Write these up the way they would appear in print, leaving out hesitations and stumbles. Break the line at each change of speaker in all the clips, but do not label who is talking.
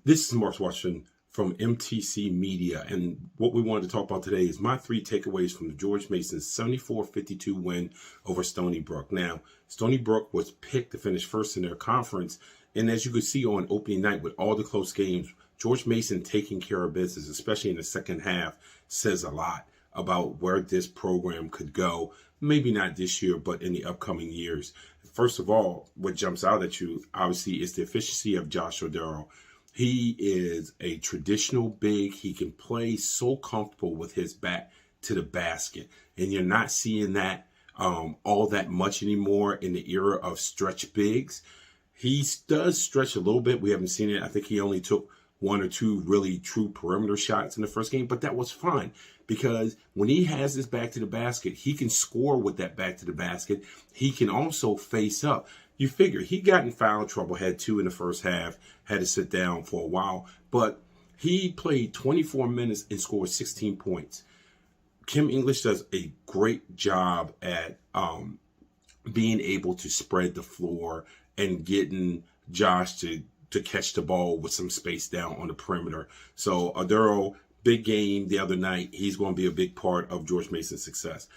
This is Mark Washington from MTC Media, and what we wanted to talk about today is my three takeaways from the George Mason's 74-52 win over Stony Brook. Now, Stony Brook was picked to finish first in their conference, and as you could see on opening night with all the close games, George Mason taking care of business, especially in the second half, says a lot about where this program could go. Maybe not this year, but in the upcoming years. First of all, what jumps out at you, obviously, is the efficiency of Josh Oduro. He is a traditional big. He can play so comfortable with his back to the basket. And you're not seeing that all that much anymore in the era of stretch bigs. He does stretch a little bit. We haven't seen it. I think he only took one or two really true perimeter shots in the first game, but that was fine because when he has his back to the basket, he can score with that back to the basket. He can also face up. You figure he got in foul trouble, had two in the first half, had to sit down for a while, but he played 24 minutes and scored 16 points. Kim English does a great job at being able to spread the floor and getting Josh to catch the ball with some space down on the perimeter. So Oduro, big game the other night. He's going to be a big part of George Mason's success.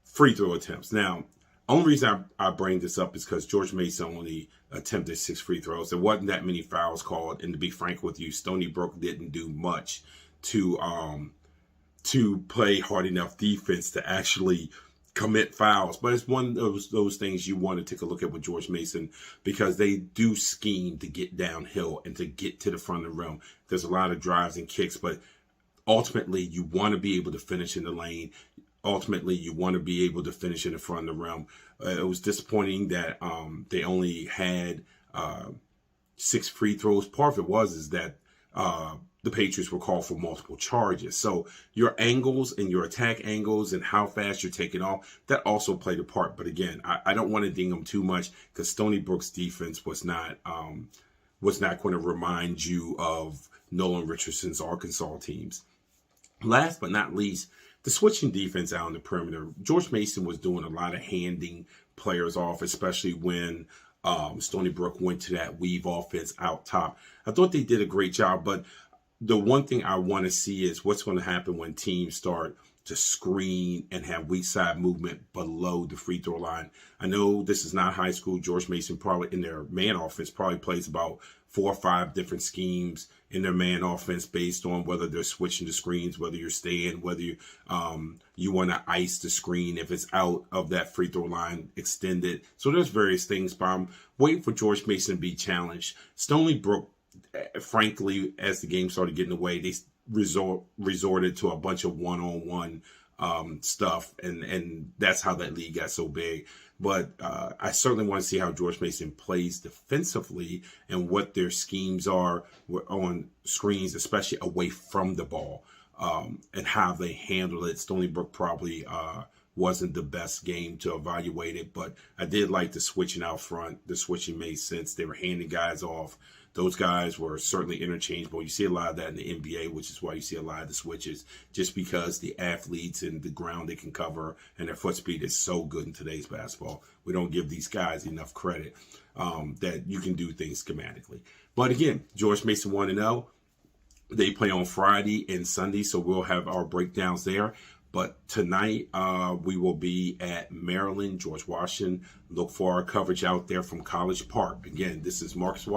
Free throw attempts. Now, only reason I bring this up is because George Mason only attempted 6 free throws. There wasn't that many fouls called, and to be frank with you, Stony Brook didn't do much to play hard enough defense to actually commit fouls. But it's one of those things you want to take a look at with George Mason because they do scheme to get downhill and to get to the front of the rim. There's a lot of drives and kicks, but ultimately you want to be able to finish in the lane. Ultimately, you want to be able to finish in the front of the rim. It was disappointing that they only had 6 free throws. Part of it is that the Patriots were called for multiple charges. So your angles and your attack angles and how fast you're taking off, that also played a part. But again, I don't want to ding them too much because Stony Brook's defense was not going to remind you of Nolan Richardson's Arkansas teams. Last but not least, the switching defense out on the perimeter. George Mason was doing a lot of handing players off, especially when Stony Brook went to that weave offense out top. I thought they did a great job, but the one thing I want to see is what's going to happen when teams start to screen and have weak side movement below the free throw line. I know this is not high school. George Mason probably in their man offense probably plays about 4 or 5 different schemes in their man offense based on whether they're switching the screens, whether you're staying, whether you want to ice the screen if it's out of that free throw line, extend it. So there's various things, but I'm waiting for George Mason to be challenged. Stony Brook, frankly, as the game started getting away, they resorted to a bunch of one-on-one stuff, and that's how that league got so big. But I certainly want to see how George Mason plays defensively and what their schemes are on screens, especially away from the ball, and how they handle it. Stony Brook probably wasn't the best game to evaluate it, but I did like the switching out front. The switching made sense. They were handing guys off. Those guys were certainly interchangeable. You see a lot of that in the NBA, which is why you see a lot of the switches, just because the athletes and the ground they can cover and their foot speed is so good in today's basketball. We don't give these guys enough credit that you can do things schematically. But again, George Mason 1-0. They play on Friday and Sunday, so we'll have our breakdowns there. But tonight, we will be at Maryland, George Washington. Look for our coverage out there from College Park. Again, this is Marcus Washington.